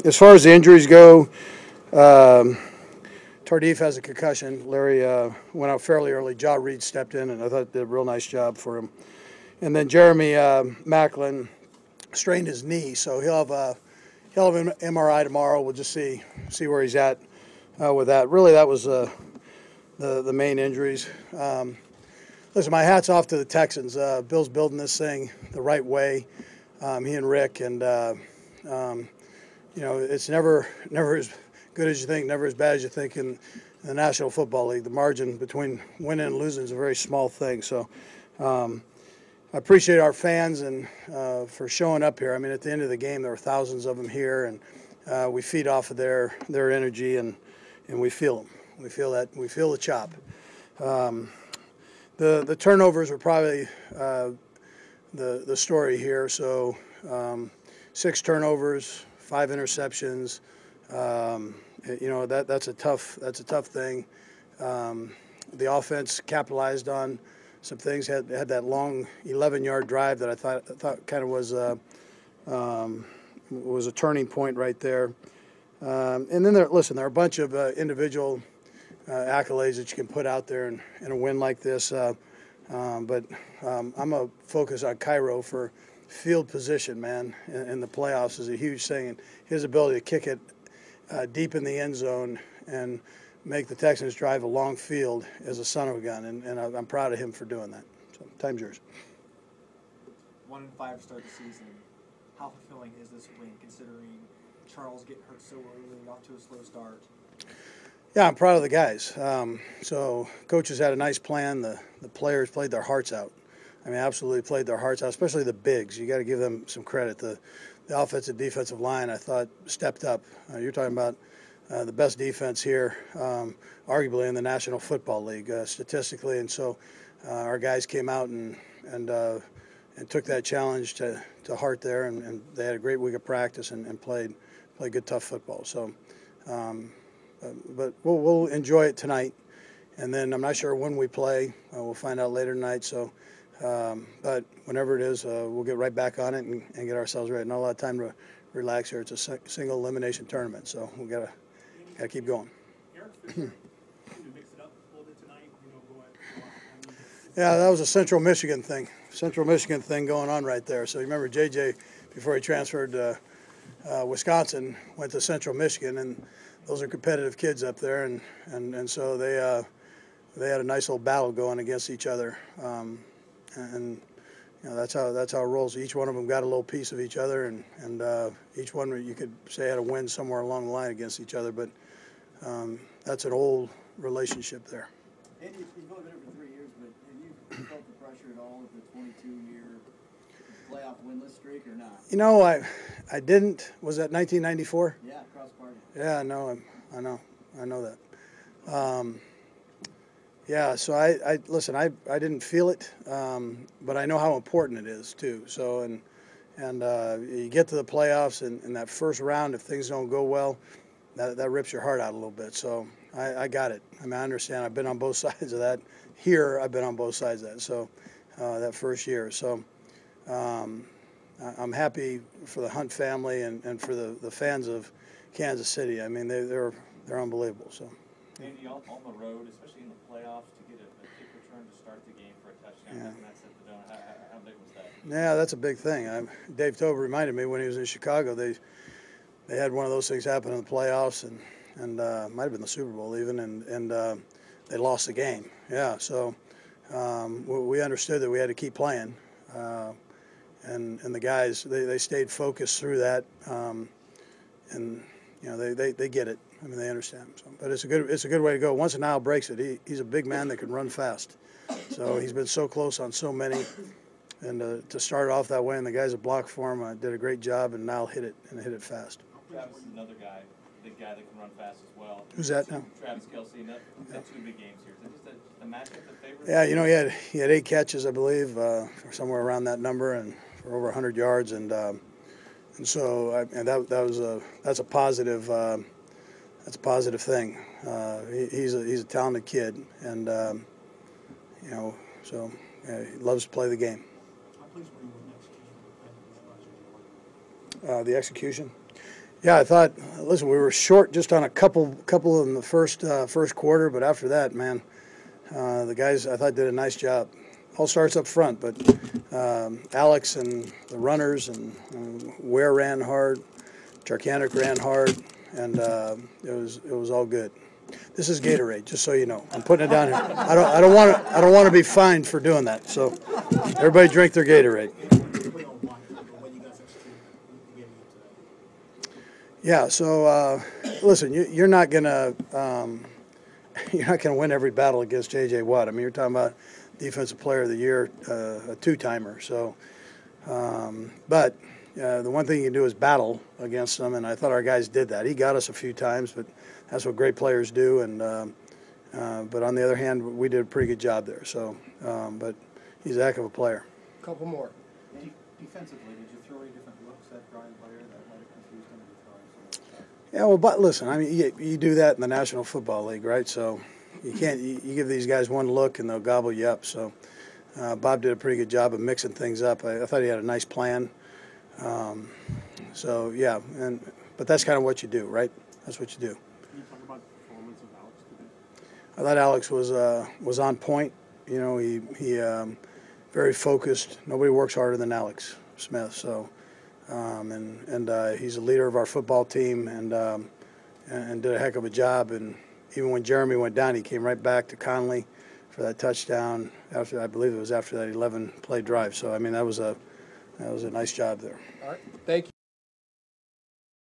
As far as the injuries go, Tardif has a concussion. Larry went out fairly early. Reid stepped in, and I thought did a real nice job for him. And then Jeremy Macklin strained his knee, so he'll have an MRI tomorrow. We'll just see where he's at with that. Really, that was the main injuries. Listen, my hat's off to the Texans. Bill's building this thing the right way. He and Rick, and it's never as good as you think, never as bad as you think in the National Football League. The margin between winning and losing is a very small thing. So I appreciate our fans and for showing up here. I mean, at the end of the game, there were thousands of them here, and we feed off of their energy, and we feel them. We feel that. We feel the chop. The turnovers are probably the story here. So 6 turnovers, 5 interceptions. That's a tough thing. The offense capitalized on some things. Had that long 11-yard drive that I thought kind of was a turning point right there. And then there are a bunch of individual accolades that you can put out there in a win like this. But I'm a focus on Cairo for field position, man, in the playoffs is a huge thing. And his ability to kick it deep in the end zone and make the Texans drive a long field is a son of a gun, and I'm proud of him for doing that. So, time's yours. 1-5 to start the season. How fulfilling is this win, considering Charles getting hurt so early, off to a slow start? Yeah, I'm proud of the guys. So coaches had a nice plan. The players played their hearts out. I mean, absolutely played their hearts out, especially the bigs. You got to give them some credit. The offensive defensive line, I thought, stepped up. You're talking about the best defense here, arguably in the National Football League, statistically. And so our guys came out and took that challenge to heart there, and they had a great week of practice and played good, tough football. So, but we'll enjoy it tonight, and then I'm not sure when we play. We'll find out later tonight. So, but whenever it is, we'll get right back on it and get ourselves ready. Not a lot of time to relax here. It's a single elimination tournament, so we gotta keep going. Yeah, that was a Central Michigan thing going on right there. So you remember JJ, before he transferred to Wisconsin, went to Central Michigan, and those are competitive kids up there, and so they had a nice little battle going against each other, and that's how it rolls. Each one of them got a little piece of each other, and each one you could say had a win somewhere along the line against each other, but that's an old relationship there. Andy, you've only been here for 3 years, but have you felt the pressure at all of the 22-year playoff winless streak or not? You know, I didn't. Was that 1994? Yeah, cross-party. Yeah, no, I know that. Yeah, so I listen. I didn't feel it, but I know how important it is too. So and you get to the playoffs and in that first round, if things don't go well, that rips your heart out a little bit. So I got it. I mean, I understand. I've been on both sides of that. Here, I've been on both sides of that. So that first year. So I'm happy for the Hunt family and for the fans of Kansas City. I mean, they're unbelievable. So. Andy, on the road, especially in the playoffs, to get a kick return to start the game for a touchdown, and that set the tone. How big was that? Yeah, that's a big thing. Dave Tobe reminded me when he was in Chicago, they had one of those things happen in the playoffs, and might have been the Super Bowl even, and they lost the game. Yeah, so we understood that we had to keep playing, and the guys they stayed focused through that, and they get it. I mean, they understand. So, but it's a good way to go. Once an Nile breaks it, he's a big man that can run fast. So he's been so close on so many, and to start off that way, and the guys that blocked for him did a great job, and Nile hit it fast. Travis is another guy, big guy that can run fast as well. Who's that now? Travis Kelce. Had 2 big games here. Is that just a matchup that favors? Yeah, he had 8 catches, I believe, or somewhere around that number, and for over 100 yards, and so that's a positive. That's a positive thing. He's a talented kid, and so he loves to play the game. The execution. Yeah, I thought. Listen, we were short just on a couple in the first quarter, but after that, man, the guys I thought did a nice job. All starts up front, but Alex and the runners and Ware ran hard, Jarkanik ran hard, and it was all good. This is Gatorade, just so you know. I'm putting it down here. I don't want to be fined for doing that. So everybody drink their Gatorade. Yeah. So listen, you're not gonna win every battle against J.J. Watt. I mean, you're talking about Defensive Player of the Year, a two-timer. So, but the one thing you can do is battle against them, and I thought our guys did that. He got us a few times, but that's what great players do. And but on the other hand, we did a pretty good job there. So, but he's a heck of a player. A couple more. Defensively, did you throw any different looks at Brian Blair that might have confused him with throwing? Yeah, well, but listen, I mean, you do that in the National Football League, right? So you can't you give these guys one look and they'll gobble you up. So Bob did a pretty good job of mixing things up. I thought he had a nice plan. So yeah, but that's kind of what you do, right? That's what you do. Can you talk about the performance of Alex today? I thought Alex was on point. You know, he very focused. Nobody works harder than Alex Smith. So, he's a leader of our football team and did a heck of a job. And even when Jeremy went down, he came right back to Conley for that touchdown. After, I believe it was after that 11-play drive. So I mean, that was a nice job there. All right, thank you.